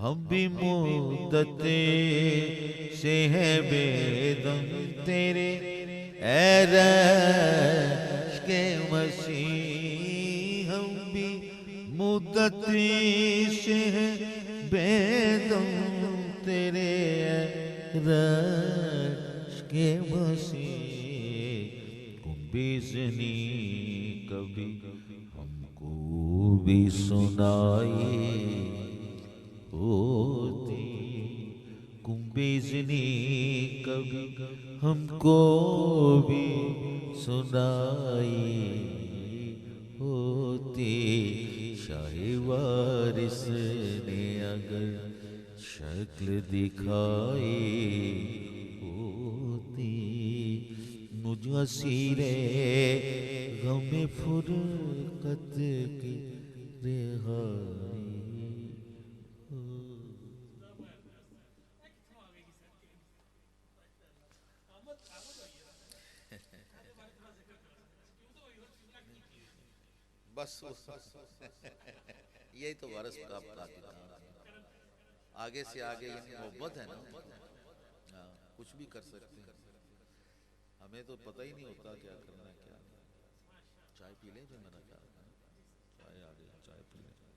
ہم بھی مدت سے ہیں بے دم تیرے اے رشک مسیح، ہم بھی مدت سے ہیں بے دم تیرے اے رشک مسیح، کن بیزنی کبھی ہم کو بھی سنائی ہوتی، کن بیزنی کبھی ہم کو بھی سنائی ہوتی، شاہ وارث نے اگر شکل دکھائی ہوتی، مجھ اسیر غم فرقت کی رہائی ہوتی۔ بس یہی تو وارث کا آگے سے آگے یعنی محبت ہے نا، ہاں، کچھ بھی کر سکتے ہیں، ہمیں تو پتہ ہی نہیں ہوتا کیا کرنا ہے کیا نہیں۔ چائے پی لیں جو میرا خیال ہے، چائے آ گئی، چائے پی لیں۔